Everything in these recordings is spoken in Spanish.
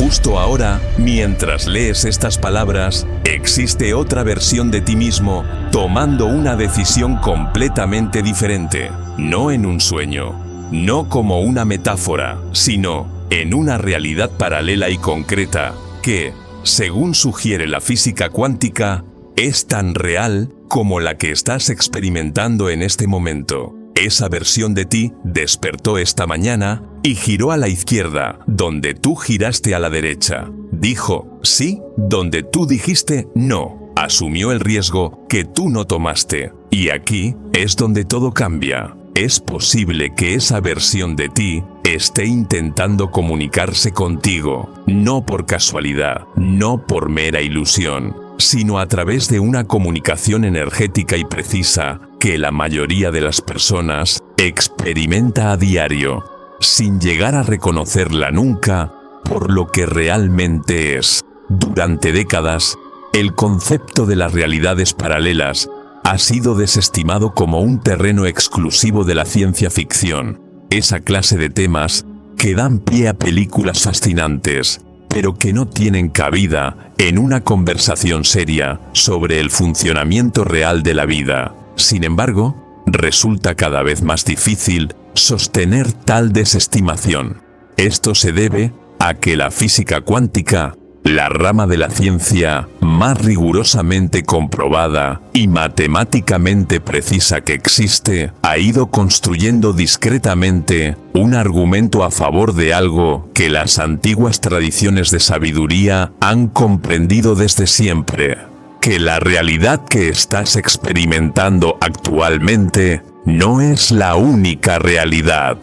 Justo ahora, mientras lees estas palabras, existe otra versión de ti mismo tomando una decisión completamente diferente. No en un sueño, no como una metáfora, sino en una realidad paralela y concreta que, según sugiere la física cuántica, es tan real como la que estás experimentando en este momento. Esa versión de ti despertó esta mañana y giró a la izquierda, donde tú giraste a la derecha. Dijo sí, donde tú dijiste no. Asumió el riesgo que tú no tomaste. Y aquí es donde todo cambia. Es posible que esa versión de ti esté intentando comunicarse contigo, no por casualidad, no por mera ilusión, sino a través de una comunicación energética y precisa que la mayoría de las personas experimenta a diario, sin llegar a reconocerla nunca por lo que realmente es. Durante décadas, el concepto de las realidades paralelas ha sido desestimado como un terreno exclusivo de la ciencia ficción, esa clase de temas que dan pie a películas fascinantes, pero que no tienen cabida en una conversación seria sobre el funcionamiento real de la vida. Sin embargo, resulta cada vez más difícil sostener tal desestimación. Esto se debe a que la física cuántica, la rama de la ciencia más rigurosamente comprobada y matemáticamente precisa que existe, ha ido construyendo discretamente un argumento a favor de algo que las antiguas tradiciones de sabiduría han comprendido desde siempre: que la realidad que estás experimentando actualmente no es la única realidad.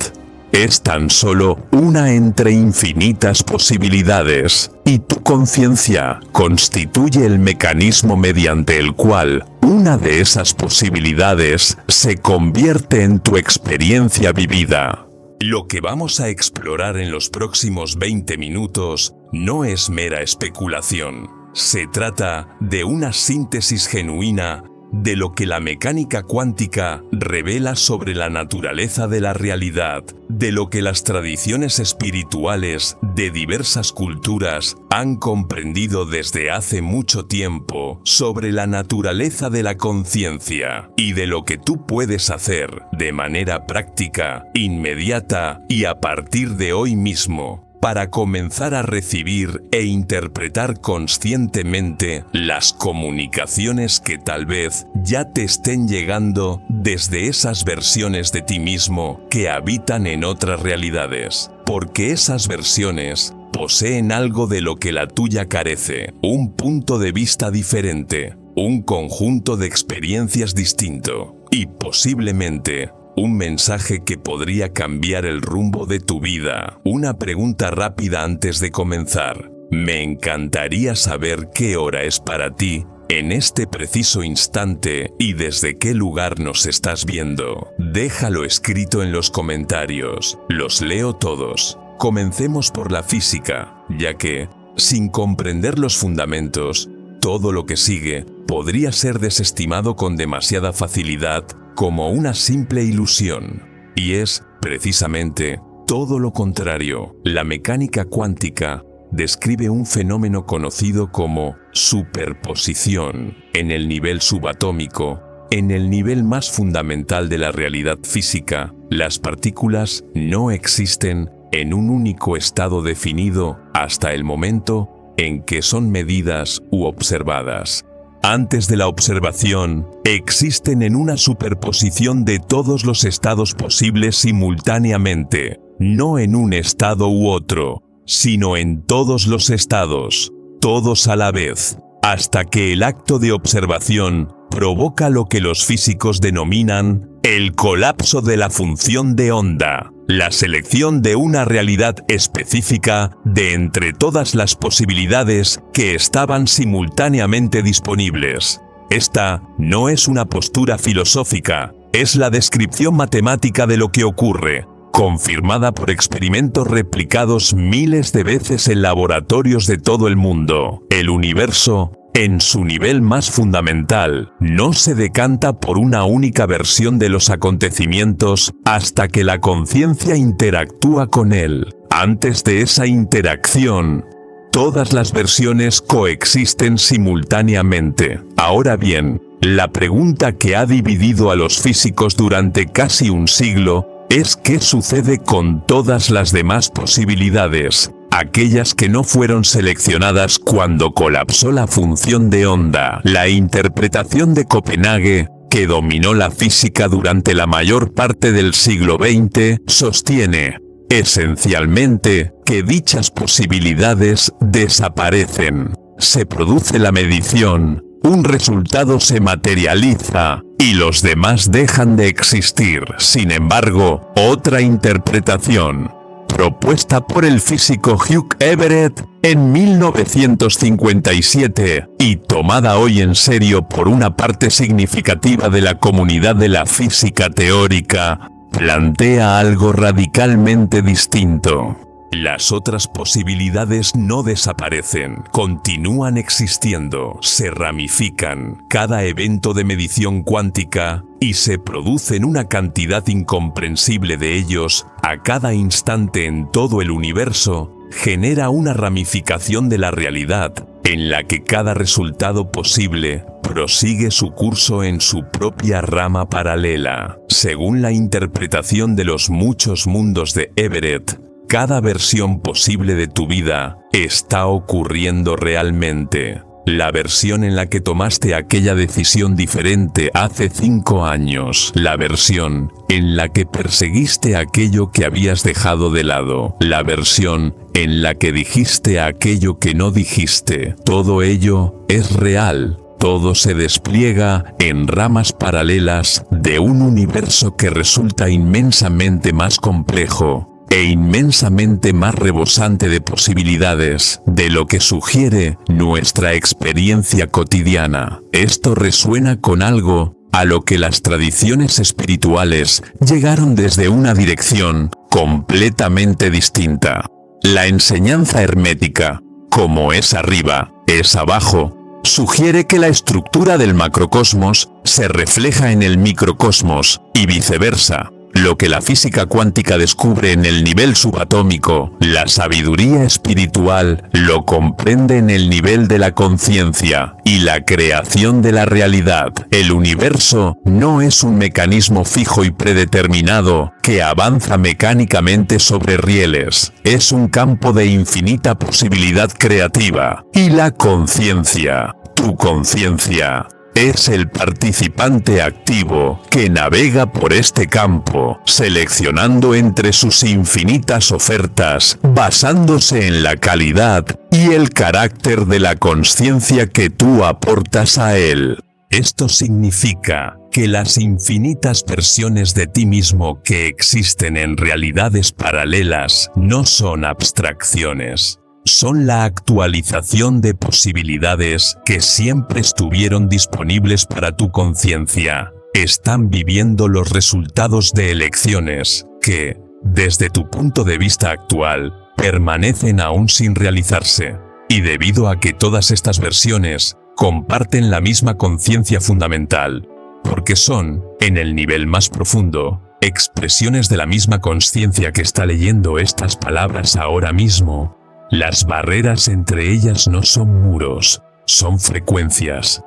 Es tan solo una entre infinitas posibilidades, y tu conciencia constituye el mecanismo mediante el cual una de esas posibilidades se convierte en tu experiencia vivida. Lo que vamos a explorar en los próximos 20 minutos no es mera especulación. Se trata de una síntesis genuina de lo que la mecánica cuántica revela sobre la naturaleza de la realidad, de lo que las tradiciones espirituales de diversas culturas han comprendido desde hace mucho tiempo sobre la naturaleza de la conciencia, y de lo que tú puedes hacer de manera práctica, inmediata y a partir de hoy mismo, para comenzar a recibir e interpretar conscientemente las comunicaciones que tal vez ya te estén llegando desde esas versiones de ti mismo que habitan en otras realidades. Porque esas versiones poseen algo de lo que la tuya carece: un punto de vista diferente, un conjunto de experiencias distinto y posiblemente un mensaje que podría cambiar el rumbo de tu vida. Una pregunta rápida antes de comenzar. Me encantaría saber qué hora es para ti en este preciso instante y desde qué lugar nos estás viendo. Déjalo escrito en los comentarios. Los leo todos. Comencemos por la física, ya que, sin comprender los fundamentos, todo lo que sigue podría ser desestimado con demasiada facilidad como una simple ilusión. Y es, precisamente, todo lo contrario. La mecánica cuántica describe un fenómeno conocido como superposición en el nivel subatómico. En el nivel más fundamental de la realidad física, las partículas no existen en un único estado definido hasta el momento en que son medidas u observadas. Antes de la observación, existen en una superposición de todos los estados posibles simultáneamente, no en un estado u otro, sino en todos los estados, todos a la vez, hasta que el acto de observación provoca lo que los físicos denominan el colapso de la función de onda, la selección de una realidad específica de entre todas las posibilidades que estaban simultáneamente disponibles. Esta no es una postura filosófica, es la descripción matemática de lo que ocurre, confirmada por experimentos replicados miles de veces en laboratorios de todo el mundo. El universo, en su nivel más fundamental, no se decanta por una única versión de los acontecimientos hasta que la conciencia interactúa con él. Antes de esa interacción, Todas las versiones coexisten simultáneamente. Ahora bien, la pregunta que ha dividido a los físicos durante casi un siglo es ¿qué sucede con todas las demás posibilidades? Aquellas que no fueron seleccionadas cuando colapsó la función de onda. La interpretación de Copenhague, que dominó la física durante la mayor parte del siglo XX, sostiene, esencialmente, que dichas posibilidades desaparecen. Se produce la medición, un resultado se materializa, y los demás dejan de existir. Sin embargo, otra interpretación, propuesta por el físico Hugh Everett en 1957 y tomada hoy en serio por una parte significativa de la comunidad de la física teórica, plantea algo radicalmente distinto. Las otras posibilidades no desaparecen, continúan existiendo, se ramifican, cada evento de medición cuántica, y se producen una cantidad incomprensible de ellos a cada instante en todo el universo, genera una ramificación de la realidad, en la que cada resultado posible prosigue su curso en su propia rama paralela. Según la interpretación de los muchos mundos de Everett, cada versión posible de tu vida está ocurriendo realmente. La versión en la que tomaste aquella decisión diferente hace 5 años. La versión en la que perseguiste aquello que habías dejado de lado. La versión en la que dijiste aquello que no dijiste. Todo ello es real. Todo se despliega en ramas paralelas de un universo que resulta inmensamente más complejo e inmensamente más rebosante de posibilidades de lo que sugiere nuestra experiencia cotidiana. Esto resuena con algo a lo que las tradiciones espirituales llegaron desde una dirección completamente distinta. La enseñanza hermética, como es arriba, es abajo, sugiere que la estructura del macrocosmos se refleja en el microcosmos y viceversa. Lo que la física cuántica descubre en el nivel subatómico, la sabiduría espiritual lo comprende en el nivel de la conciencia y la creación de la realidad. El universo no es un mecanismo fijo y predeterminado que avanza mecánicamente sobre rieles. Es un campo de infinita posibilidad creativa. Y la conciencia, tu conciencia, es el participante activo que navega por este campo, seleccionando entre sus infinitas ofertas, basándose en la calidad y el carácter de la conciencia que tú aportas a él. Esto significa que las infinitas versiones de ti mismo que existen en realidades paralelas no son abstracciones. Son la actualización de posibilidades que siempre estuvieron disponibles para tu conciencia. Están viviendo los resultados de elecciones que, desde tu punto de vista actual, permanecen aún sin realizarse. Y debido a que todas estas versiones comparten la misma conciencia fundamental, porque son, en el nivel más profundo, expresiones de la misma conciencia que está leyendo estas palabras ahora mismo, las barreras entre ellas no son muros, son frecuencias.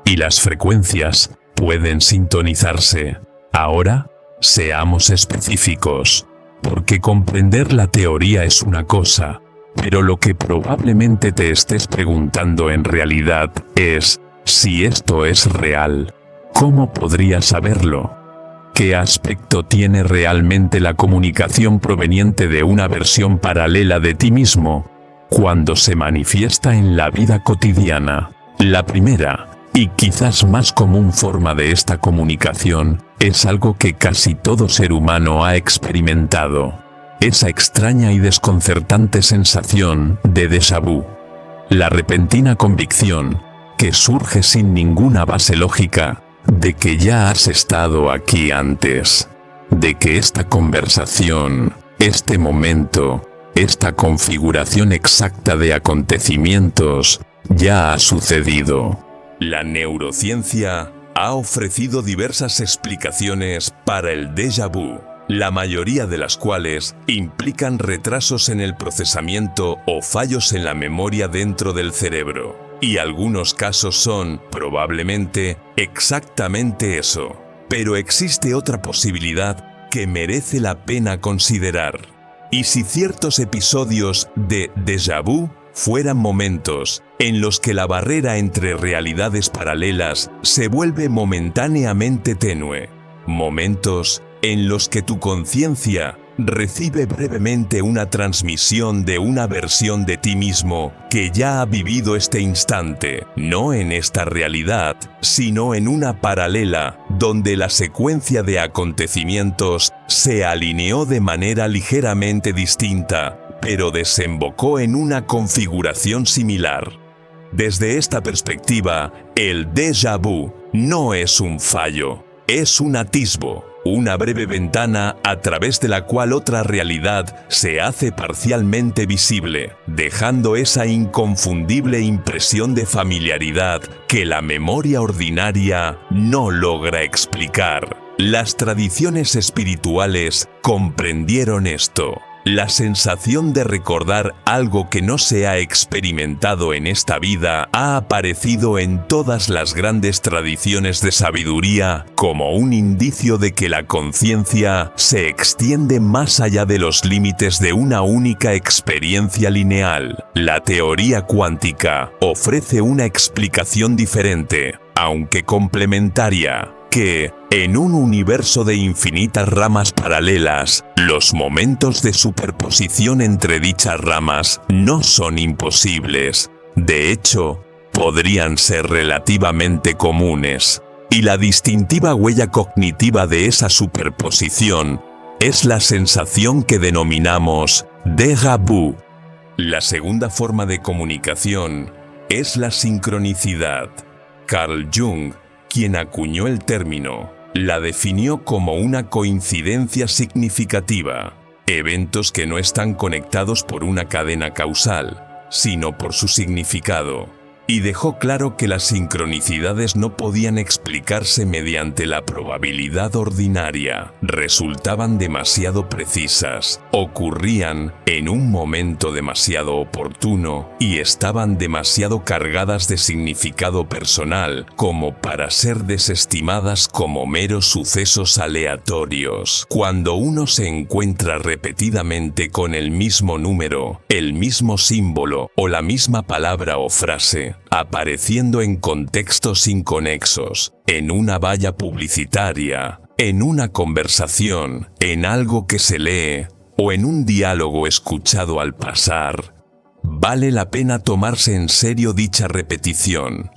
Y las frecuencias pueden sintonizarse. Ahora, seamos específicos, porque comprender la teoría es una cosa, pero lo que probablemente te estés preguntando en realidad es, si esto es real, ¿cómo podría saberlo? ¿Qué aspecto tiene realmente la comunicación proveniente de una versión paralela de ti mismo cuando se manifiesta en la vida cotidiana? La primera, y quizás más común forma de esta comunicación, es algo que casi todo ser humano ha experimentado. Esa extraña y desconcertante sensación de déjà vu. La repentina convicción, que surge sin ninguna base lógica, de que ya has estado aquí antes, de que esta conversación, este momento, esta configuración exacta de acontecimientos, ya ha sucedido. La neurociencia ha ofrecido diversas explicaciones para el déjà vu. la mayoría de las cuales implican retrasos en el procesamiento o fallos en la memoria dentro del cerebro. Y algunos casos son, probablemente, exactamente eso. Pero existe otra posibilidad que merece la pena considerar. ¿Y si ciertos episodios de déjà vu fueran momentos en los que la barrera entre realidades paralelas se vuelve momentáneamente tenue? Momentos en los que tu conciencia recibe brevemente una transmisión de una versión de ti mismo que ya ha vivido este instante, no en esta realidad, sino en una paralela donde la secuencia de acontecimientos se alineó de manera ligeramente distinta, pero desembocó en una configuración similar. Desde esta perspectiva, el déjà vu no es un fallo, es un atisbo. Una breve ventana a través de la cual otra realidad se hace parcialmente visible, dejando esa inconfundible impresión de familiaridad que la memoria ordinaria no logra explicar. Las tradiciones espirituales comprendieron esto. La sensación de recordar algo que no se ha experimentado en esta vida ha aparecido en todas las grandes tradiciones de sabiduría como un indicio de que la conciencia se extiende más allá de los límites de una única experiencia lineal. La teoría cuántica ofrece una explicación diferente, aunque complementaria, que, en un universo de infinitas ramas paralelas, los momentos de superposición entre dichas ramas no son imposibles. De hecho, podrían ser relativamente comunes. Y la distintiva huella cognitiva de esa superposición es la sensación que denominamos déjà vu. La segunda forma de comunicación es la sincronicidad. Carl Jung, quien acuñó el término, la definió como una coincidencia significativa, eventos que no están conectados por una cadena causal, sino por su significado, y dejó claro que las sincronicidades no podían explicarse mediante la probabilidad ordinaria, resultaban demasiado precisas, ocurrían en un momento demasiado oportuno y estaban demasiado cargadas de significado personal como para ser desestimadas como meros sucesos aleatorios. Cuando uno se encuentra repetidamente con el mismo número, el mismo símbolo o la misma palabra o frase, apareciendo en contextos inconexos, en una valla publicitaria, en una conversación, en algo que se lee o en un diálogo escuchado al pasar, vale la pena tomarse en serio dicha repetición,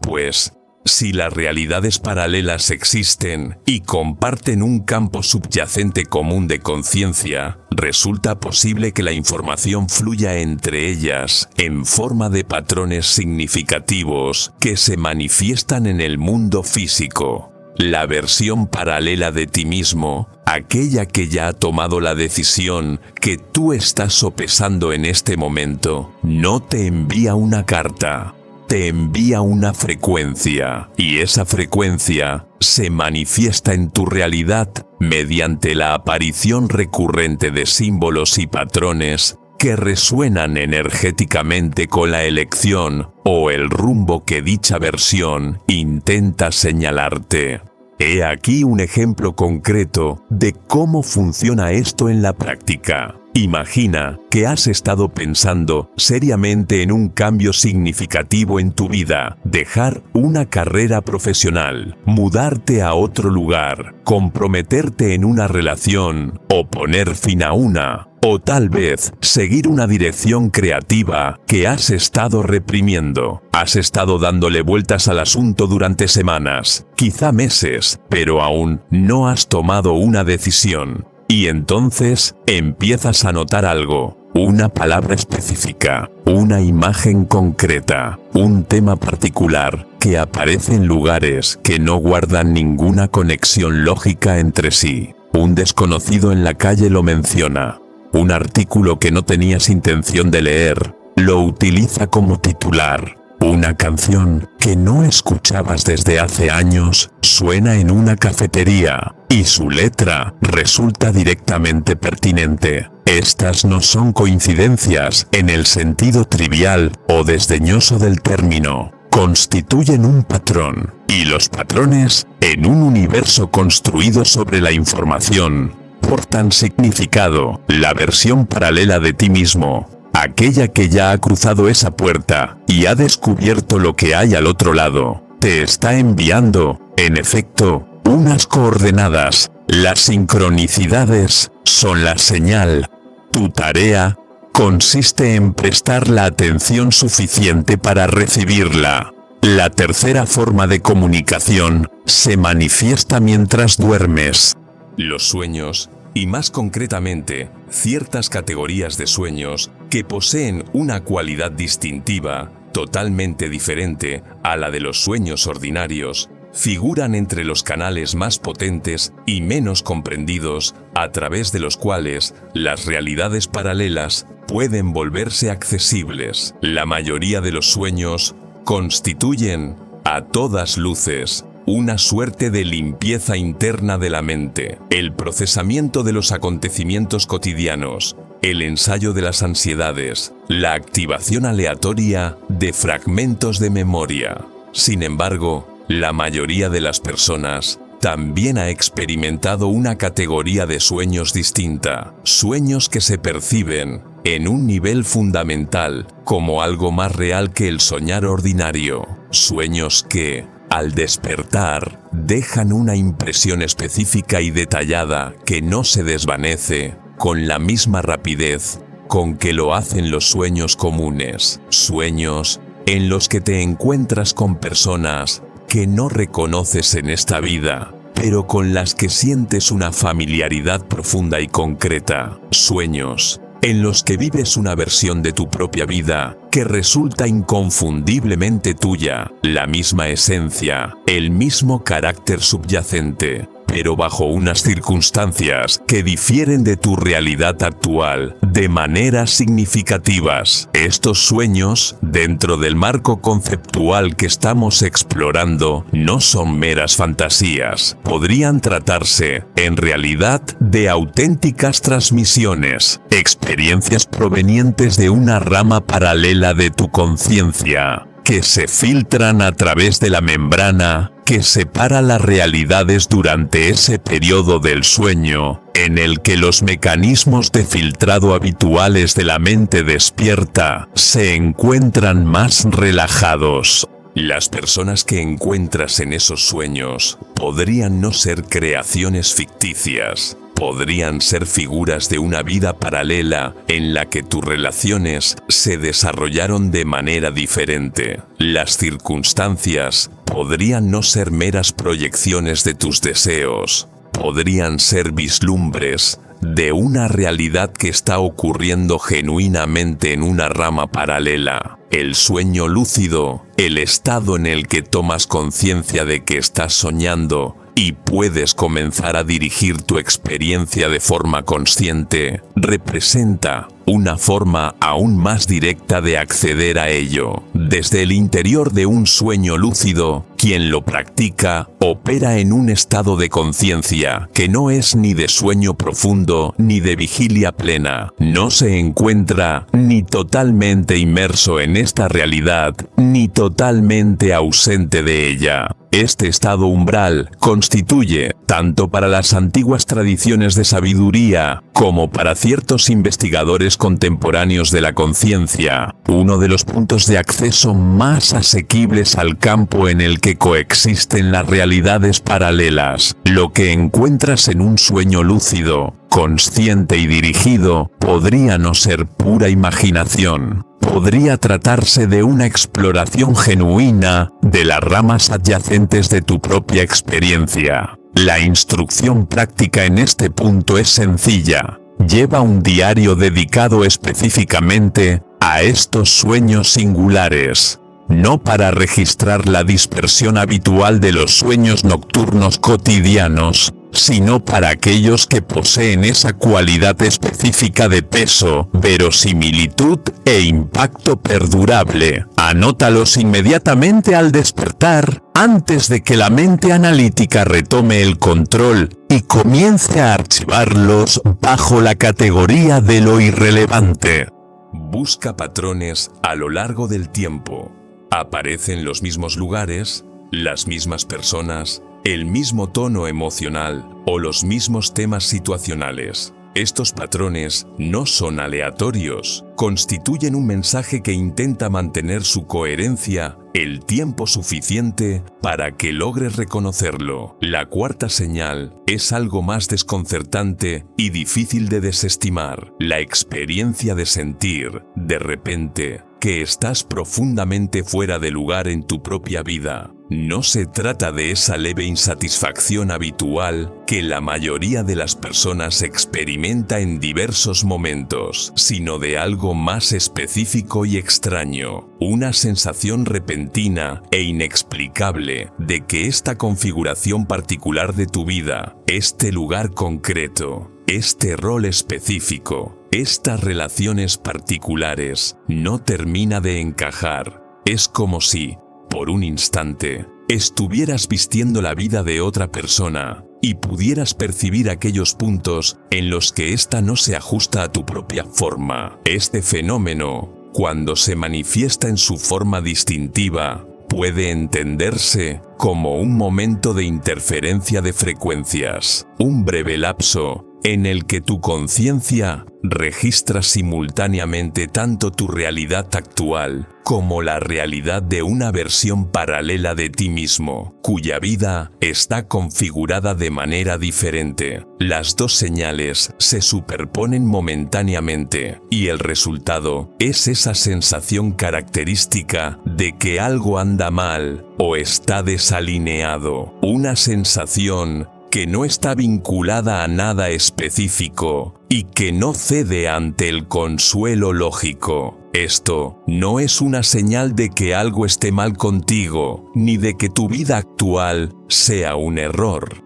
pues si las realidades paralelas existen y comparten un campo subyacente común de conciencia, resulta posible que la información fluya entre ellas en forma de patrones significativos que se manifiestan en el mundo físico. La versión paralela de ti mismo, aquella que ya ha tomado la decisión que tú estás sopesando en este momento, no te envía una carta, te envía una frecuencia, y esa frecuencia se manifiesta en tu realidad mediante la aparición recurrente de símbolos y patrones que resuenan energéticamente con la elección o el rumbo que dicha versión intenta señalarte. He aquí un ejemplo concreto de cómo funciona esto en la práctica. Imagina que has estado pensando seriamente en un cambio significativo en tu vida, dejar una carrera profesional, mudarte a otro lugar, comprometerte en una relación o poner fin a una, o tal vez seguir una dirección creativa que has estado reprimiendo. Has estado dándole vueltas al asunto durante semanas, quizá meses, pero aún no has tomado una decisión. Y entonces empiezas a notar algo, una palabra específica, una imagen concreta, un tema particular que aparece en lugares que no guardan ninguna conexión lógica entre sí. Un desconocido en la calle lo menciona. Un artículo que no tenías intención de leer lo utiliza como titular. Una canción que no escuchabas desde hace años suena en una cafetería. y su letra resulta directamente pertinente. Estas no son coincidencias en el sentido trivial o desdeñoso del término. Constituyen un patrón, y los patrones, en un universo construido sobre la información, portan significado. La versión paralela de ti mismo, aquella que ya ha cruzado esa puerta y ha descubierto lo que hay al otro lado, te está enviando, en efecto, unas coordenadas. Las sincronicidades son la señal. Tu tarea consiste en prestar la atención suficiente para recibirla. La tercera forma de comunicación se manifiesta mientras duermes. Los sueños, y más concretamente, ciertas categorías de sueños que poseen una cualidad distintiva, totalmente diferente a la de los sueños ordinarios, figuran entre los canales más potentes y menos comprendidos a través de los cuales las realidades paralelas pueden volverse accesibles. La mayoría de los sueños constituyen, a todas luces, una suerte de limpieza interna de la mente, el procesamiento de los acontecimientos cotidianos, el ensayo de las ansiedades, la activación aleatoria de fragmentos de memoria. Sin embargo, la mayoría de las personas también ha experimentado una categoría de sueños distinta, sueños que se perciben, en un nivel fundamental, como algo más real que el soñar ordinario, sueños que, al despertar, dejan una impresión específica y detallada que no se desvanece con la misma rapidez con que lo hacen los sueños comunes, sueños en los que te encuentras con personas que no reconoces en esta vida, pero con las que sientes una familiaridad profunda y concreta, sueños en los que vives una versión de tu propia vida que resulta inconfundiblemente tuya, la misma esencia, el mismo carácter subyacente, pero bajo unas circunstancias que difieren de tu realidad actual de maneras significativas. Estos sueños, dentro del marco conceptual que estamos explorando, no son meras fantasías. Podrían tratarse, en realidad, de auténticas transmisiones, experiencias provenientes de una rama paralela de tu conciencia, que se filtran a través de la membrana que separa las realidades durante ese periodo del sueño, en el que los mecanismos de filtrado habituales de la mente despierta se encuentran más relajados. Las personas que encuentras en esos sueños podrían no ser creaciones ficticias, podrían ser figuras de una vida paralela en la que tus relaciones se desarrollaron de manera diferente. Las circunstancias podrían no ser meras proyecciones de tus deseos, podrían ser vislumbres de una realidad que está ocurriendo genuinamente en una rama paralela. El sueño lúcido, el estado en el que tomas conciencia de que estás soñando y puedes comenzar a dirigir tu experiencia de forma consciente, representa una forma aún más directa de acceder a ello. Desde el interior de un sueño lúcido, quien lo practica opera en un estado de conciencia que no es ni de sueño profundo ni de vigilia plena. No se encuentra ni totalmente inmerso en esta realidad, ni totalmente ausente de ella. Este estado umbral constituye, tanto para las antiguas tradiciones de sabiduría como para ciertos investigadores contemporáneos de la conciencia, uno de los puntos de acceso más asequibles al campo en el que coexisten las realidades paralelas. Lo que encuentras en un sueño lúcido, consciente y dirigido, podría no ser pura imaginación. Podría tratarse de una exploración genuina de las ramas adyacentes de tu propia experiencia. La instrucción práctica en este punto es sencilla. Lleva un diario dedicado específicamente a estos sueños singulares, no para registrar la dispersión habitual de los sueños nocturnos cotidianos, sino para aquellos que poseen esa cualidad específica de peso, verosimilitud e impacto perdurable. Anótalos inmediatamente al despertar, antes de que la mente analítica retome el control y comience a archivarlos bajo la categoría de lo irrelevante. Busca patrones a lo largo del tiempo. Aparecen los mismos lugares, las mismas personas, el mismo tono emocional o los mismos temas situacionales. Estos patrones no son aleatorios, constituyen un mensaje que intenta mantener su coherencia el tiempo suficiente para que logres reconocerlo. La cuarta señal es algo más desconcertante y difícil de desestimar: la experiencia de sentir, de repente, que estás profundamente fuera de lugar en tu propia vida. No se trata de esa leve insatisfacción habitual que la mayoría de las personas experimenta en diversos momentos, sino de algo más específico y extraño, una sensación repentina e inexplicable de que esta configuración particular de tu vida, este lugar concreto, este rol específico, estas relaciones particulares, no termina de encajar. Es como si, por un instante, estuvieras vistiendo la vida de otra persona y pudieras percibir aquellos puntos en los que ésta no se ajusta a tu propia forma. Este fenómeno, cuando se manifiesta en su forma distintiva, puede entenderse como un momento de interferencia de frecuencias, un breve lapso en el que tu conciencia registra simultáneamente tanto tu realidad actual como la realidad de una versión paralela de ti mismo, cuya vida está configurada de manera diferente. Las dos señales se superponen momentáneamente y el resultado es esa sensación característica de que algo anda mal o está desalineado, una sensación que no está vinculada a nada específico y que no cede ante el consuelo lógico. Esto no es una señal de que algo esté mal contigo, ni de que tu vida actual sea un error.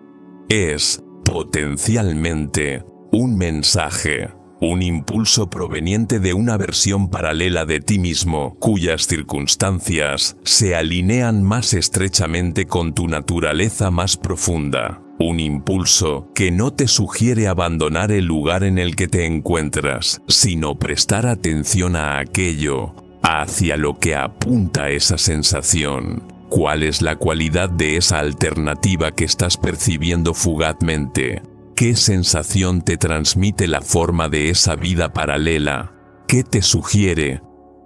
Es, potencialmente, un mensaje, un impulso proveniente de una versión paralela de ti mismo, cuyas circunstancias se alinean más estrechamente con tu naturaleza más profunda. Un impulso que no te sugiere abandonar el lugar en el que te encuentras, sino prestar atención a aquello, hacia lo que apunta esa sensación. ¿Cuál es la cualidad de esa alternativa que estás percibiendo fugazmente? ¿Qué sensación te transmite la forma de esa vida paralela? ¿Qué te sugiere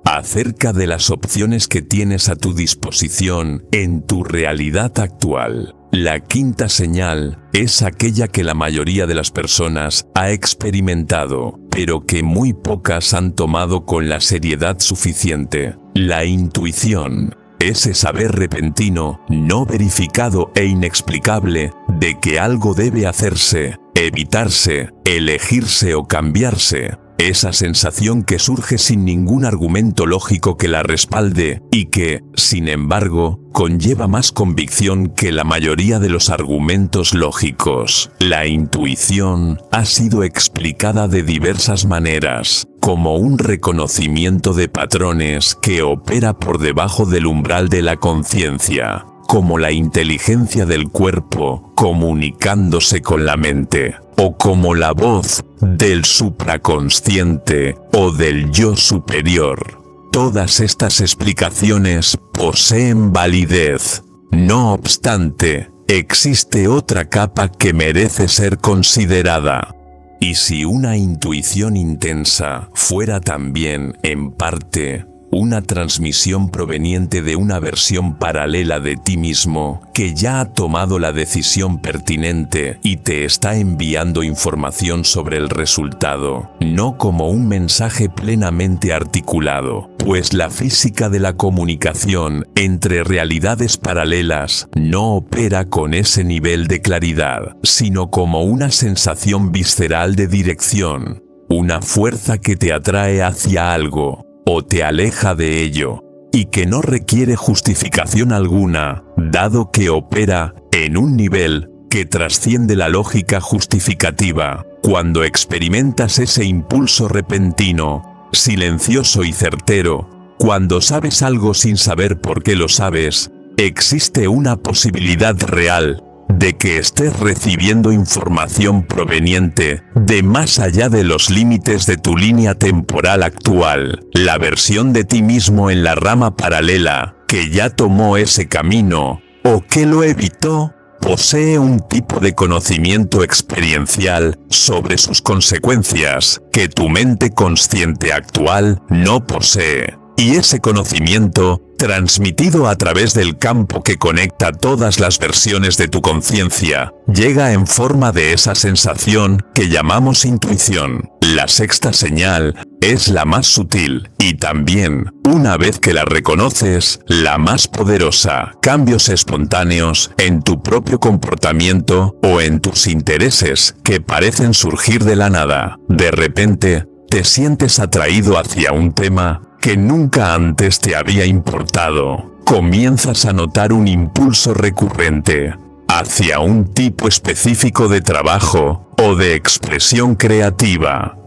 acerca de las opciones que tienes a tu disposición en tu realidad actual? La quinta señal es aquella que la mayoría de las personas ha experimentado, pero que muy pocas han tomado con la seriedad suficiente: la intuición. Ese saber repentino, no verificado e inexplicable de que algo debe hacerse, evitarse, elegirse o cambiarse. Esa sensación que surge sin ningún argumento lógico que la respalde y que, sin embargo, conlleva más convicción que la mayoría de los argumentos lógicos. La intuición ha sido explicada de diversas maneras, como un reconocimiento de patrones que opera por debajo del umbral de la conciencia, como la inteligencia del cuerpo comunicándose con la mente, o como la voz del supraconsciente o del yo superior. Todas estas explicaciones poseen validez. No obstante, existe otra capa que merece ser considerada. Y si una intuición intensa fuera también, en parte, una transmisión proveniente de una versión paralela de ti mismo que ya ha tomado la decisión pertinente y te está enviando información sobre el resultado, no como un mensaje plenamente articulado, pues la física de la comunicación entre realidades paralelas no opera con ese nivel de claridad, sino como una sensación visceral de dirección, una fuerza que te atrae hacia algo o te aleja de ello, y que no requiere justificación alguna, dado que opera en un nivel que trasciende la lógica justificativa. Cuando experimentas ese impulso repentino, silencioso y certero, cuando sabes algo sin saber por qué lo sabes, existe una posibilidad real de que estés recibiendo información proveniente de más allá de los límites de tu línea temporal actual. La versión de ti mismo en la rama paralela, que ya tomó ese camino, o que lo evitó, posee un tipo de conocimiento experiencial sobre sus consecuencias que tu mente consciente actual no posee. Y ese conocimiento, transmitido a través del campo que conecta todas las versiones de tu conciencia, llega en forma de esa sensación que llamamos intuición. La sexta señal es la más sutil y también, una vez que la reconoces, la más poderosa. Cambios espontáneos en tu propio comportamiento o en tus intereses que parecen surgir de la nada. De repente, te sientes atraído hacia un tema que nunca antes te había importado. Comienzas a notar un impulso recurrente hacia un tipo específico de trabajo o de expresión creativa.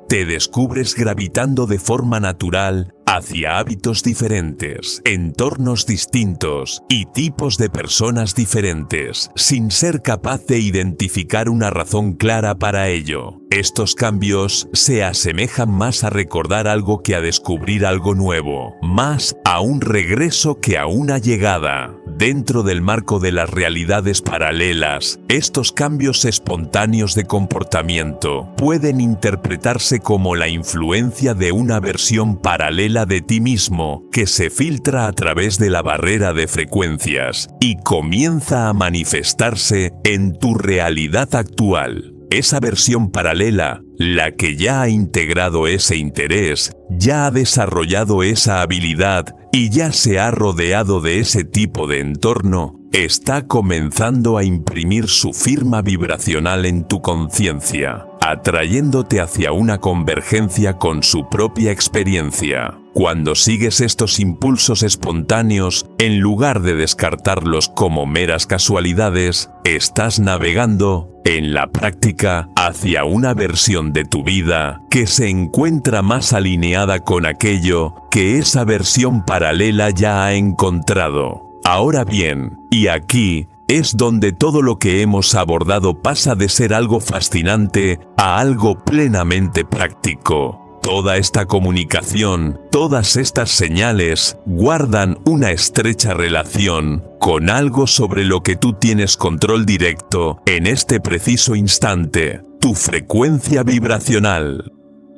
Te descubres gravitando de forma natural hacia hábitos diferentes, entornos distintos y tipos de personas diferentes, sin ser capaz de identificar una razón clara para ello. Estos cambios se asemejan más a recordar algo que a descubrir algo nuevo, más a un regreso que a una llegada. Dentro del marco de las realidades paralelas, estos cambios espontáneos de comportamiento pueden interpretarse como la influencia de una versión paralela de ti mismo que se filtra a través de la barrera de frecuencias y comienza a manifestarse en tu realidad actual. Esa versión paralela, la que ya ha integrado ese interés, ya ha desarrollado esa habilidad y ya se ha rodeado de ese tipo de entorno, está comenzando a imprimir su firma vibracional en tu conciencia, atrayéndote hacia una convergencia con su propia experiencia. Cuando sigues estos impulsos espontáneos, en lugar de descartarlos como meras casualidades, estás navegando, en la práctica, hacia una versión de tu vida que se encuentra más alineada con aquello que esa versión paralela ya ha encontrado. Ahora bien, y aquí es donde todo lo que hemos abordado pasa de ser algo fascinante a algo plenamente práctico. Toda esta comunicación, todas estas señales, guardan una estrecha relación con algo sobre lo que tú tienes control directo en este preciso instante, tu frecuencia vibracional.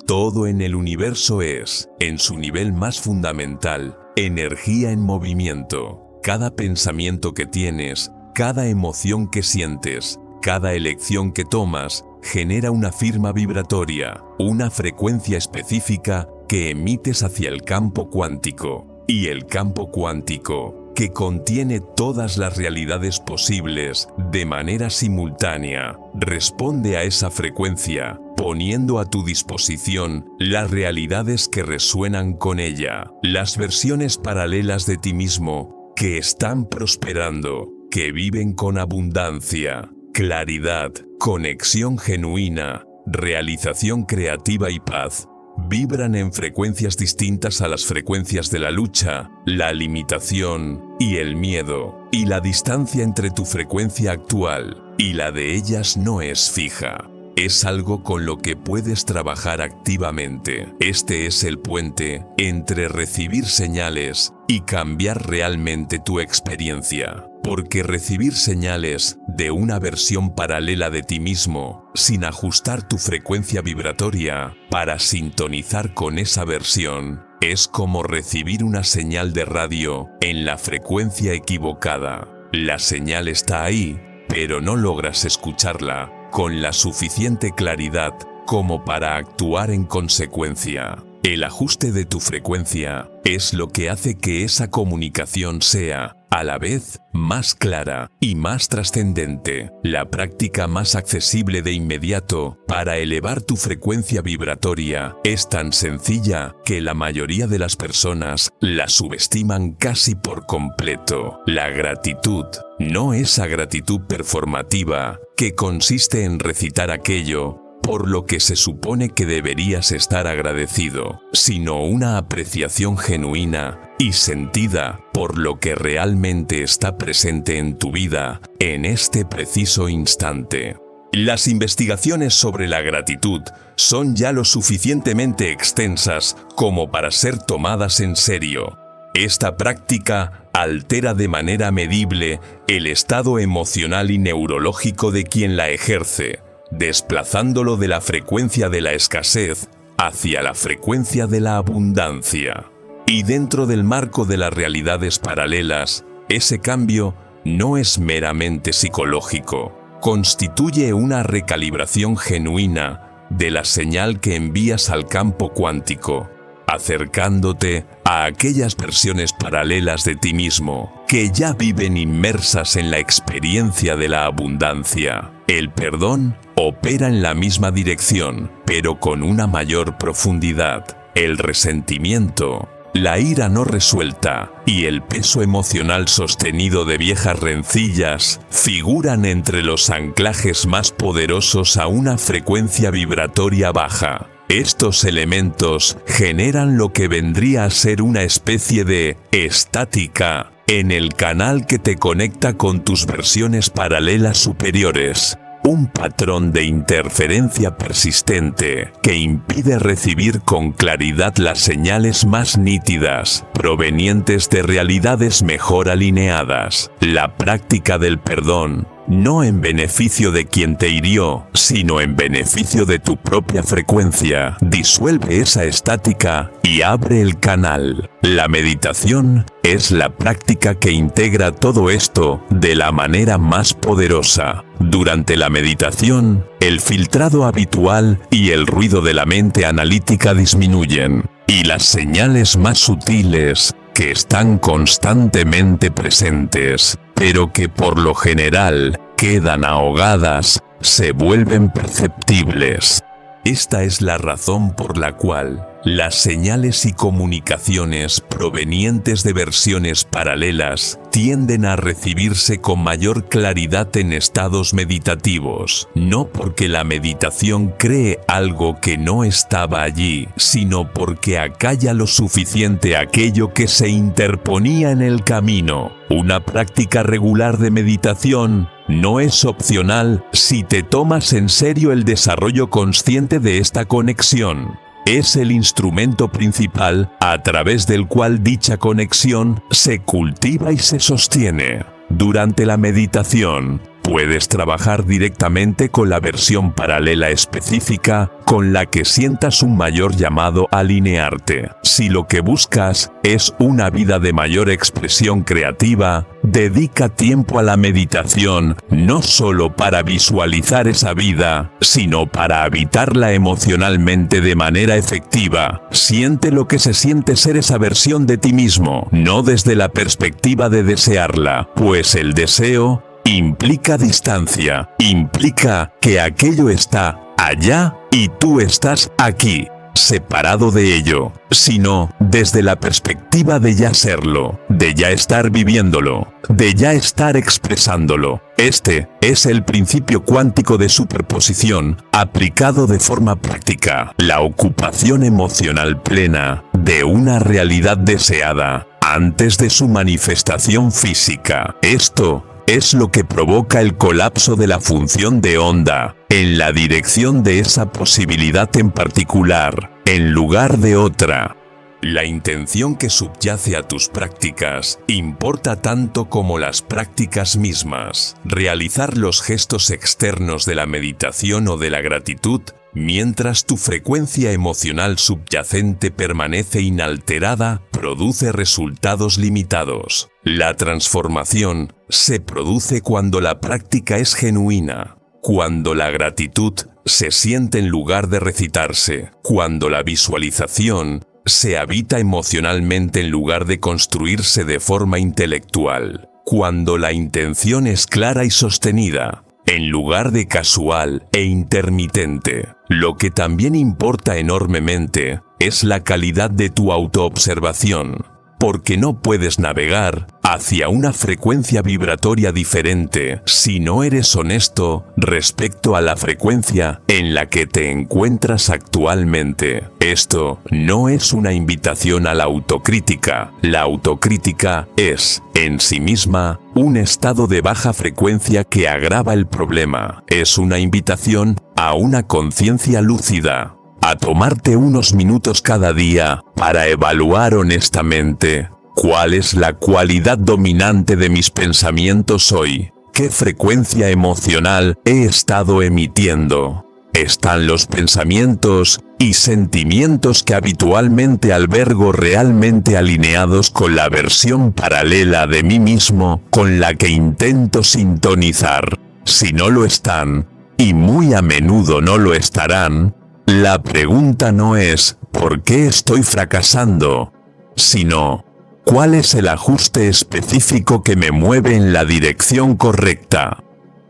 Todo en el universo es, en su nivel más fundamental, energía en movimiento. Cada pensamiento que tienes, cada emoción que sientes, cada elección que tomas, genera una firma vibratoria, una frecuencia específica que emites hacia el campo cuántico. Y el campo cuántico, que contiene todas las realidades posibles de manera simultánea, responde a esa frecuencia, poniendo a tu disposición las realidades que resuenan con ella, las versiones paralelas de ti mismo que están prosperando, que viven con abundancia, claridad, conexión genuina, realización creativa y paz. Vibran en frecuencias distintas a las frecuencias de la lucha, la limitación y el miedo, y la distancia entre tu frecuencia actual y la de ellas no es fija. Es algo con lo que puedes trabajar activamente. Este es el puente entre recibir señales y cambiar realmente tu experiencia. Porque recibir señales de una versión paralela de ti mismo, sin ajustar tu frecuencia vibratoria para sintonizar con esa versión, es como recibir una señal de radio en la frecuencia equivocada. La señal está ahí, pero no logras escucharla con la suficiente claridad como para actuar en consecuencia. El ajuste de tu frecuencia es lo que hace que esa comunicación sea, a la vez, más clara y más trascendente, la práctica más accesible de inmediato para elevar tu frecuencia vibratoria es tan sencilla que la mayoría de las personas la subestiman casi por completo. La gratitud, no esa gratitud performativa que consiste en recitar aquello por lo que se supone que deberías estar agradecido, sino una apreciación genuina y sentida por lo que realmente está presente en tu vida en este preciso instante. Las investigaciones sobre la gratitud son ya lo suficientemente extensas como para ser tomadas en serio. Esta práctica altera de manera medible el estado emocional y neurológico de quien la ejerce, desplazándolo de la frecuencia de la escasez hacia la frecuencia de la abundancia. Y dentro del marco de las realidades paralelas, ese cambio no es meramente psicológico. Constituye una recalibración genuina de la señal que envías al campo cuántico, acercándote a aquellas versiones paralelas de ti mismo que ya viven inmersas en la experiencia de la abundancia. El perdón opera en la misma dirección, pero con una mayor profundidad. El resentimiento, la ira no resuelta y el peso emocional sostenido de viejas rencillas figuran entre los anclajes más poderosos a una frecuencia vibratoria baja. Estos elementos generan lo que vendría a ser una especie de estática en el canal que te conecta con tus versiones paralelas superiores. Un patrón de interferencia persistente que impide recibir con claridad las señales más nítidas, provenientes de realidades mejor alineadas. La práctica del perdón, no en beneficio de quien te hirió, sino en beneficio de tu propia frecuencia, disuelve esa estática y abre el canal. La meditación es la práctica que integra todo esto de la manera más poderosa. Durante la meditación, el filtrado habitual y el ruido de la mente analítica disminuyen, y las señales más sutiles, que están constantemente presentes, pero que por lo general quedan ahogadas, se vuelven perceptibles. Esta es la razón por la cual las señales y comunicaciones provenientes de versiones paralelas tienden a recibirse con mayor claridad en estados meditativos, no porque la meditación cree algo que no estaba allí, sino porque acalla lo suficiente aquello que se interponía en el camino. Una práctica regular de meditación no es opcional si te tomas en serio el desarrollo consciente de esta conexión. Es el instrumento principal a través del cual dicha conexión se cultiva y se sostiene. Durante la meditación, puedes trabajar directamente con la versión paralela específica con la que sientas un mayor llamado a alinearte. Si lo que buscas es una vida de mayor expresión creativa, dedica tiempo a la meditación, no solo para visualizar esa vida, sino para habitarla emocionalmente de manera efectiva. Siente lo que se siente ser esa versión de ti mismo, no desde la perspectiva de desearla, pues el deseo implica distancia, implica que aquello está allá y tú estás aquí, separado de ello, sino desde la perspectiva de ya serlo, de ya estar viviéndolo, de ya estar expresándolo. Este es el principio cuántico de superposición aplicado de forma práctica, la ocupación emocional plena de una realidad deseada antes de su manifestación física. Esto es lo que provoca el colapso de la función de onda en la dirección de esa posibilidad en particular, en lugar de otra. La intención que subyace a tus prácticas importa tanto como las prácticas mismas. Realizar los gestos externos de la meditación o de la gratitud mientras tu frecuencia emocional subyacente permanece inalterada, produce resultados limitados. La transformación se produce cuando la práctica es genuina, cuando la gratitud se siente en lugar de recitarse, cuando la visualización se habita emocionalmente en lugar de construirse de forma intelectual, cuando la intención es clara y sostenida, en lugar de casual e intermitente. Lo que también importa enormemente es la calidad de tu autoobservación, porque no puedes navegar hacia una frecuencia vibratoria diferente si no eres honesto respecto a la frecuencia en la que te encuentras actualmente. Esto no es una invitación a la autocrítica. La autocrítica es, en sí misma, un estado de baja frecuencia que agrava el problema. Es una invitación a una conciencia lúcida, a tomarte unos minutos cada día para evaluar honestamente ¿cuál es la cualidad dominante de mis pensamientos hoy? ¿Qué frecuencia emocional he estado emitiendo? ¿Están los pensamientos y sentimientos que habitualmente albergo realmente alineados con la versión paralela de mí mismo con la que intento sintonizar? Si no lo están, y muy a menudo no lo estarán, la pregunta no es ¿por qué estoy fracasando?, sino ¿cuál es el ajuste específico que me mueve en la dirección correcta?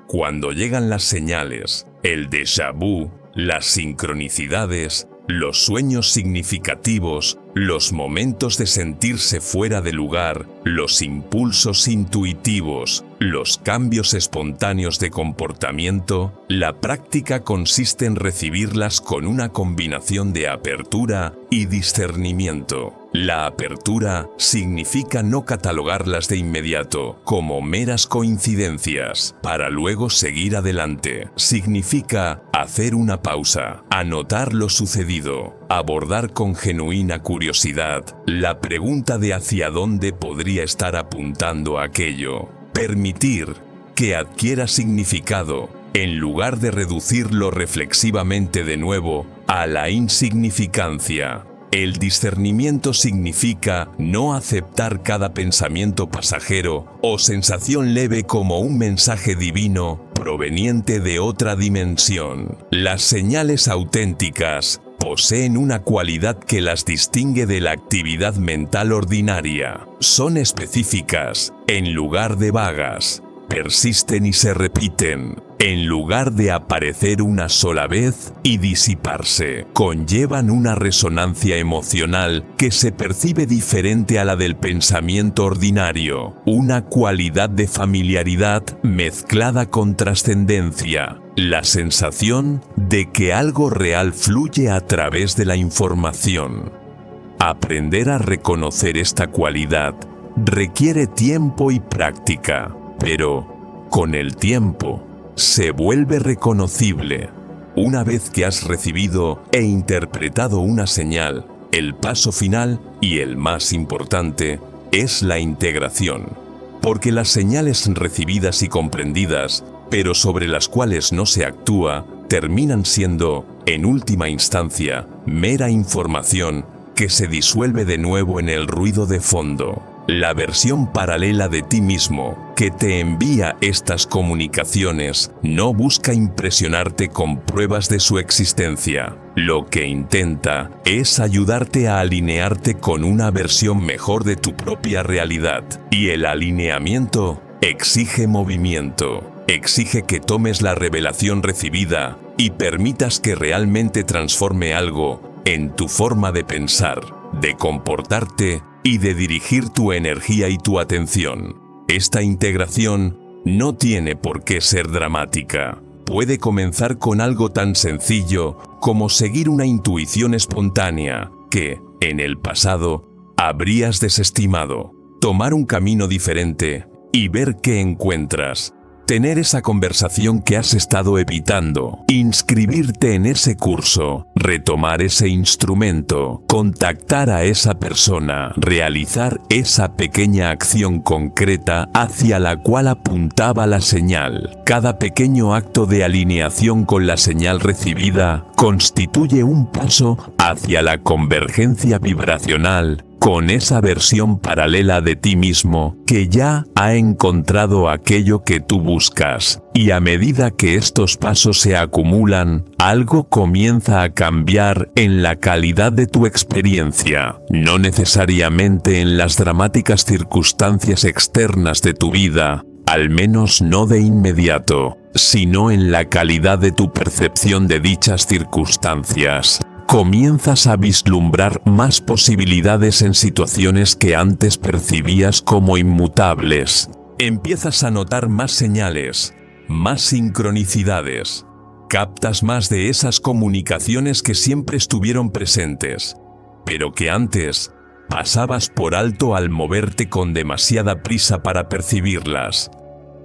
Cuando llegan las señales, el déjà vu, las sincronicidades, los sueños significativos, los momentos de sentirse fuera de lugar, los impulsos intuitivos, los cambios espontáneos de comportamiento, la práctica consiste en recibirlas con una combinación de apertura y discernimiento. La apertura significa no catalogarlas de inmediato como meras coincidencias para luego seguir adelante. Significa hacer una pausa, anotar lo sucedido, abordar con genuina curiosidad la pregunta de hacia dónde podría estar apuntando aquello. Permitir que adquiera significado en lugar de reducirlo reflexivamente de nuevo a la insignificancia. El discernimiento significa no aceptar cada pensamiento pasajero o sensación leve como un mensaje divino proveniente de otra dimensión. Las señales auténticas poseen una cualidad que las distingue de la actividad mental ordinaria. Son específicas, en lugar de vagas. Persisten y se repiten, en lugar de aparecer una sola vez y disiparse. Conllevan una resonancia emocional que se percibe diferente a la del pensamiento ordinario, una cualidad de familiaridad mezclada con trascendencia, la sensación de que algo real fluye a través de la información. Aprender a reconocer esta cualidad requiere tiempo y práctica. Pero, con el tiempo, se vuelve reconocible. Una vez que has recibido e interpretado una señal, el paso final, y el más importante, es la integración. Porque las señales recibidas y comprendidas, pero sobre las cuales no se actúa, terminan siendo, en última instancia, mera información que se disuelve de nuevo en el ruido de fondo. La versión paralela de ti mismo que te envía estas comunicaciones no busca impresionarte con pruebas de su existencia. Lo que intenta es ayudarte a alinearte con una versión mejor de tu propia realidad. Y el alineamiento exige movimiento. Exige que tomes la revelación recibida y permitas que realmente transforme algo en tu forma de pensar, de comportarte y de dirigir tu energía y tu atención. Esta integración no tiene por qué ser dramática. Puede comenzar con algo tan sencillo como seguir una intuición espontánea que, en el pasado, habrías desestimado. Tomar un camino diferente y ver qué encuentras. Tener esa conversación que has estado evitando, inscribirte en ese curso, retomar ese instrumento, contactar a esa persona, realizar esa pequeña acción concreta hacia la cual apuntaba la señal. Cada pequeño acto de alineación con la señal recibida constituye un paso hacia la convergencia vibracional con esa versión paralela de ti mismo que ya ha encontrado aquello que tú buscas. Y a medida que estos pasos se acumulan, algo comienza a cambiar en la calidad de tu experiencia. No necesariamente en las dramáticas circunstancias externas de tu vida, al menos no de inmediato, sino en la calidad de tu percepción de dichas circunstancias. comienzas a vislumbrar más posibilidades en situaciones que antes percibías como inmutables. Empiezas a notar más señales, más sincronicidades. Captas más de esas comunicaciones que siempre estuvieron presentes, pero que antes pasabas por alto al moverte con demasiada prisa para percibirlas.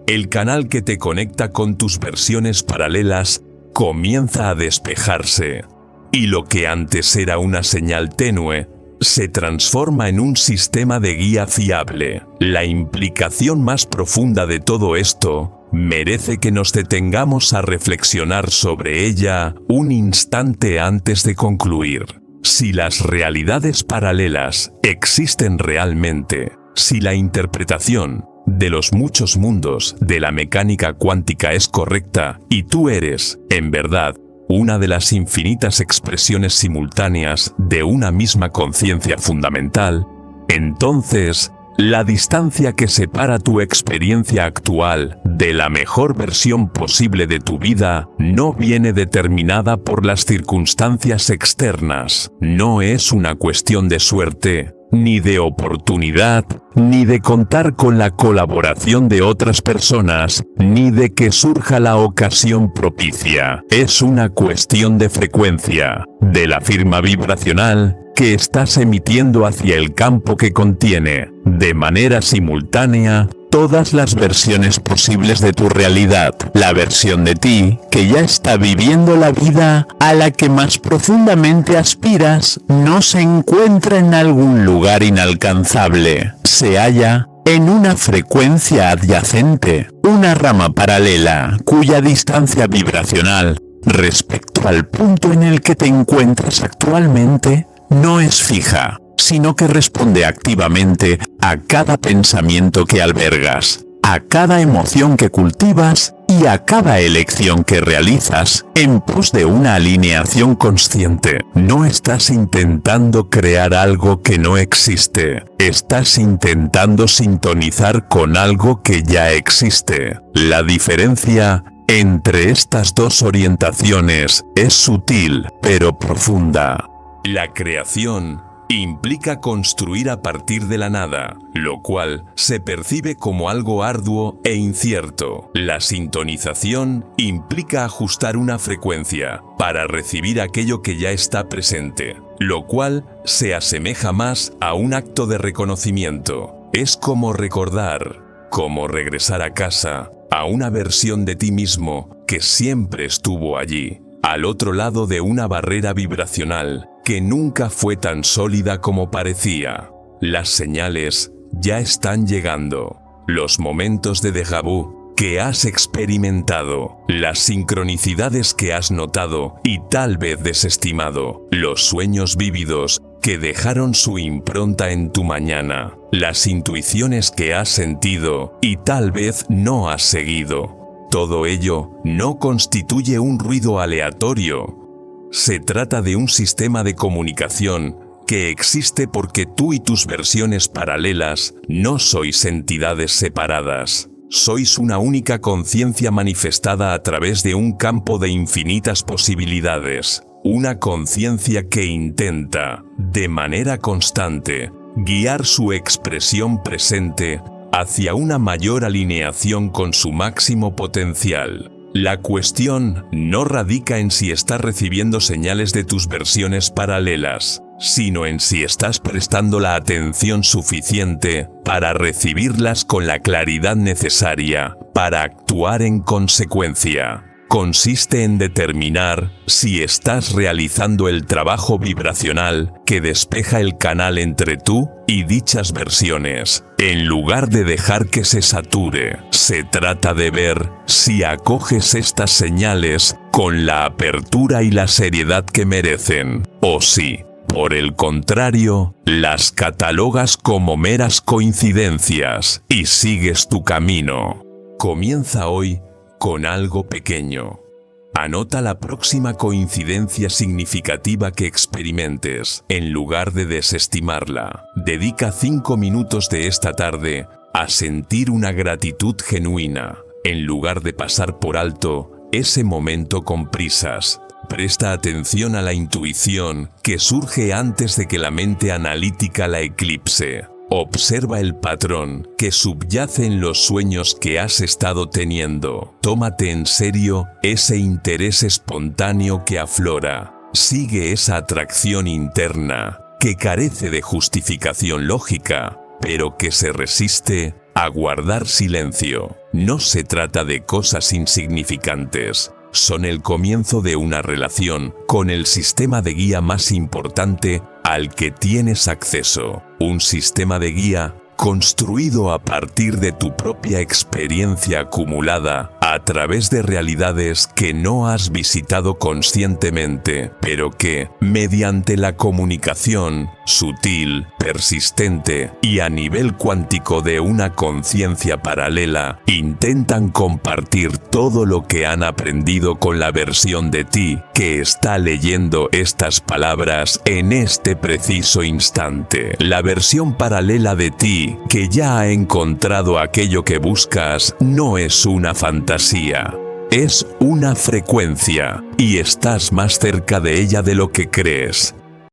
El canal que te conecta con tus versiones paralelas comienza a despejarse, y lo que antes era una señal tenue se transforma en un sistema de guía fiable. La implicación más profunda de todo esto merece que nos detengamos a reflexionar sobre ella un instante antes de concluir. Si las realidades paralelas existen realmente, si la interpretación de los muchos mundos de la mecánica cuántica es correcta y tú eres, en verdad, una de las infinitas expresiones simultáneas de una misma conciencia fundamental, entonces, la distancia que separa tu experiencia actual de la mejor versión posible de tu vida no viene determinada por las circunstancias externas. No es una cuestión de suerte, ni de oportunidad, ni de contar con la colaboración de otras personas, ni de que surja la ocasión propicia. Es una cuestión de frecuencia, de la firma vibracional que estás emitiendo hacia el campo que contiene, de manera simultánea, todas las versiones posibles de tu realidad. La versión de ti que ya está viviendo la vida a la que más profundamente aspiras no se encuentra en algún lugar inalcanzable. Se halla en una frecuencia adyacente, una rama paralela cuya distancia vibracional respecto al punto en el que te encuentras actualmente no es fija, sino que responde activamente a cada pensamiento que albergas, a cada emoción que cultivas y a cada elección que realizas en pos de una alineación consciente. No estás intentando crear algo que no existe, estás intentando sintonizar con algo que ya existe. La diferencia entre estas dos orientaciones es sutil, pero profunda. La creación implica construir a partir de la nada, lo cual se percibe como algo arduo e incierto. La sintonización implica ajustar una frecuencia para recibir aquello que ya está presente, lo cual se asemeja más a un acto de reconocimiento. Es como recordar, como regresar a casa, a una versión de ti mismo que siempre estuvo allí, al otro lado de una barrera vibracional que nunca fue tan sólida como parecía. Las señales ya están llegando. Los momentos de déjà vu que has experimentado, las sincronicidades que has notado y tal vez desestimado, los sueños vívidos que dejaron su impronta en tu mañana, las intuiciones que has sentido y tal vez no has seguido. Todo ello no constituye un ruido aleatorio. Se trata de un sistema de comunicación que existe porque tú y tus versiones paralelas no sois entidades separadas. Sois una única conciencia manifestada a través de un campo de infinitas posibilidades. Una conciencia que intenta, de manera constante, guiar su expresión presente hacia una mayor alineación con su máximo potencial. La cuestión no radica en si estás recibiendo señales de tus versiones paralelas, sino en si estás prestando la atención suficiente para recibirlas con la claridad necesaria para actuar en consecuencia. Consiste en determinar si estás realizando el trabajo vibracional que despeja el canal entre tú y dichas versiones, en lugar de dejar que se sature. Se trata de ver si acoges estas señales con la apertura y la seriedad que merecen, o si, por el contrario, las catalogas como meras coincidencias y sigues tu camino. Comienza hoy con algo pequeño. Anota la próxima coincidencia significativa que experimentes, en lugar de desestimarla. Dedica 5 minutos de esta tarde a sentir una gratitud genuina, en lugar de pasar por alto ese momento con prisas. Presta atención a la intuición que surge antes de que la mente analítica la eclipse. Observa el patrón que subyace en los sueños que has estado teniendo. Tómate en serio ese interés espontáneo que aflora. Sigue esa atracción interna que carece de justificación lógica, pero que se resiste a guardar silencio. No se trata de cosas insignificantes. Son el comienzo de una relación con el sistema de guía más importante al que tienes acceso. Un sistema de guía construido a partir de tu propia experiencia acumulada a través de realidades que no has visitado conscientemente, pero que, mediante la comunicación sutil, persistente y a nivel cuántico de una conciencia paralela, intentan compartir todo lo que han aprendido con la versión de ti que está leyendo estas palabras en este preciso instante. La versión paralela de ti que ya ha encontrado aquello que buscas no es una fantasía. Es una frecuencia y estás más cerca de ella de lo que crees.